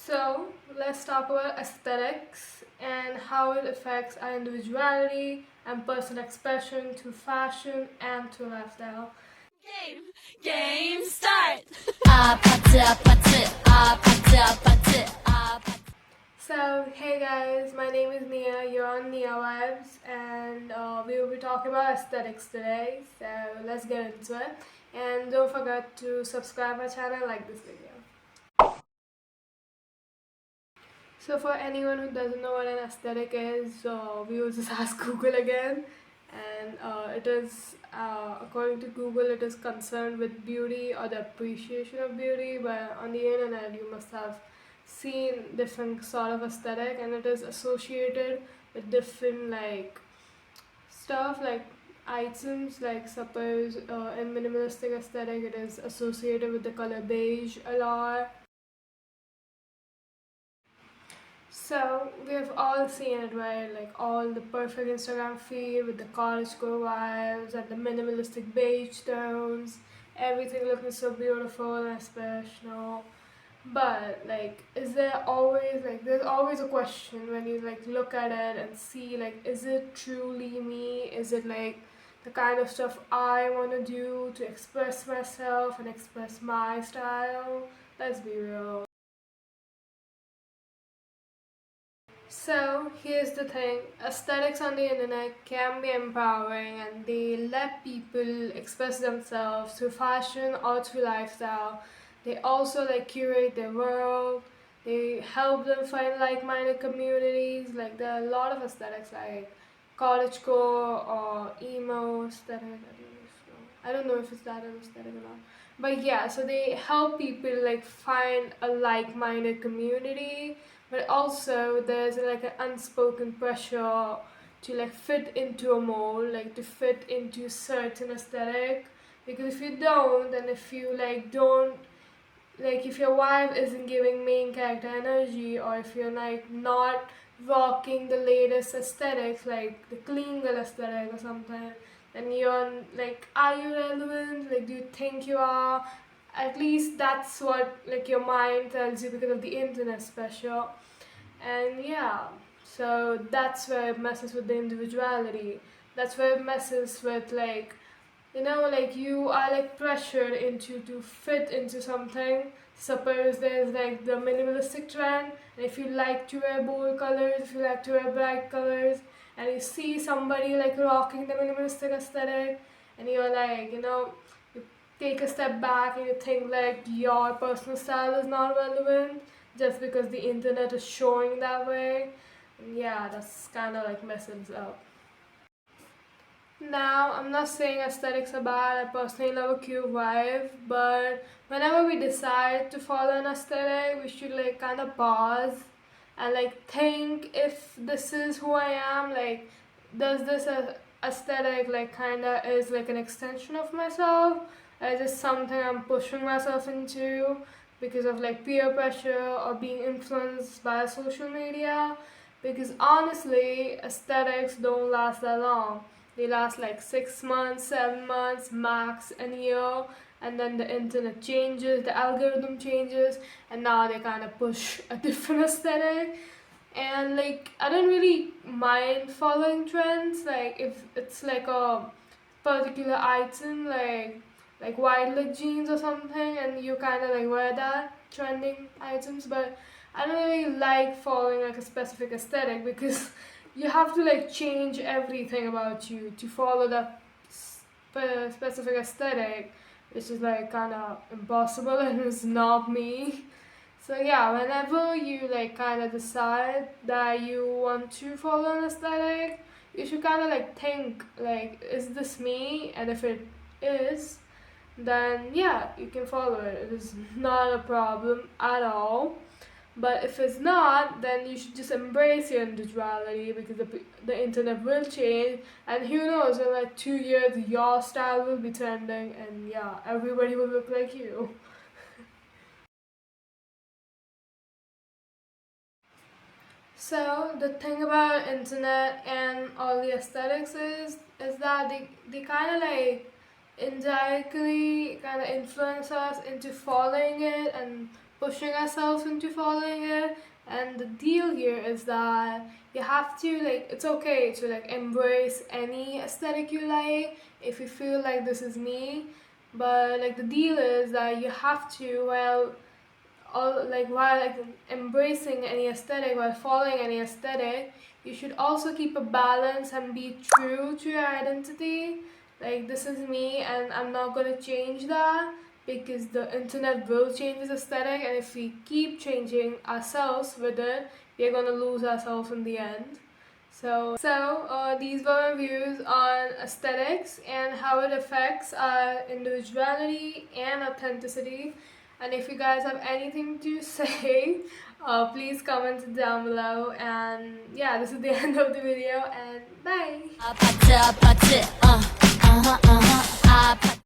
So, let's talk about aesthetics and how it affects our individuality and personal expression through fashion and through lifestyle. Game, game start. So, hey guys, my name is Nia. You're on Nia Vibes, and we will be talking about aesthetics today. So, let's get into it. And don't forget to subscribe our channel and like this video. So for anyone who doesn't know what an aesthetic is, we will just ask Google again. And it is, according to Google, it is concerned with beauty or the appreciation of beauty. But on the internet, you must have seen different sort of aesthetic, and it is associated with different like stuff like items. Like suppose in minimalistic aesthetic, it is associated with the color beige a lot. So we've all seen it, right? Like all the perfect Instagram feed with the college girl vibes and the minimalistic beige tones, everything looking so beautiful and special. But like, is there always like there's always a question when you like look at it and see like, is it truly me? Is it like the kind of stuff I want to do to express myself and express my style? Let's be real. So here's the thing, aesthetics on the internet can be empowering and they let people express themselves through fashion or through lifestyle. They also like curate their world, they help them find like-minded communities. Like there are a lot of aesthetics like cottagecore or emo aesthetic. I don't know if it's that an aesthetic or not. But yeah, so they help people like find a like-minded community, but also there's like an unspoken pressure to like fit into a mold, like to fit into certain aesthetic. Because if you don't, and if you like don't, like if your vibe isn't giving main character energy, or if you're like not rocking the latest aesthetics like the clean girl aesthetic or something, then you're like, are you relevant? Like, do you think you are? At least that's what like your mind tells you because of the internet special. And yeah, so that's where it messes with the individuality. That's where it messes with like, like you are like pressured into to fit into something. Suppose there's like the minimalistic trend, and if you like to wear bold colors, if you like to wear bright colors, and you see somebody like rocking the minimalistic aesthetic, and you're like, you take a step back and you think like your personal style is not relevant just because the internet is showing that way. And yeah, that's kind of like messes up. Now, I'm not saying aesthetics are bad. I personally love a cute vibe, but whenever we decide to follow an aesthetic, we should like kind of pause and like think if this is who I am. Like, does this aesthetic like kind of is like an extension of myself? Or is it something I'm pushing myself into because of like peer pressure or being influenced by social media? Because honestly, aesthetics don't last that long. They last like 6 months, 7 months, max a year, and then the internet changes, the algorithm changes, and now they kind of push a different aesthetic. And like, I don't really mind following trends. Like, if it's like a particular item, like wide leg jeans or something, and you kind of like wear that trending items, but I don't really like following like a specific aesthetic because you have to like change everything about you to follow that specific aesthetic, which is like kind of impossible and it's not me. So yeah, whenever you like kind of decide that you want to follow an aesthetic, you should kind of like think like, is this me? And if it is, then yeah, you can follow it. It is not a problem at all. But if it's not, then you should just embrace your individuality because the internet will change, and who knows, in like 2 years, your style will be trending, and yeah, everybody will look like you. So the thing about internet and all the aesthetics is that they kind of like indirectly kind of influence us into following it and pushing ourselves into following it. And the deal here is that you have to like, it's okay to like embrace any aesthetic you like if you feel like this is me. But like the deal is that you have to, while like embracing any aesthetic, while following any aesthetic, you should also keep a balance and be true to your identity. Like, this is me and I'm not gonna change that, because the internet will change its aesthetic, and if we keep changing ourselves with it, we're gonna lose ourselves in the end. So these were my views on aesthetics and how it affects our individuality and authenticity. And if you guys have anything to say, please comment it down below. And yeah, this is the end of the video, and bye!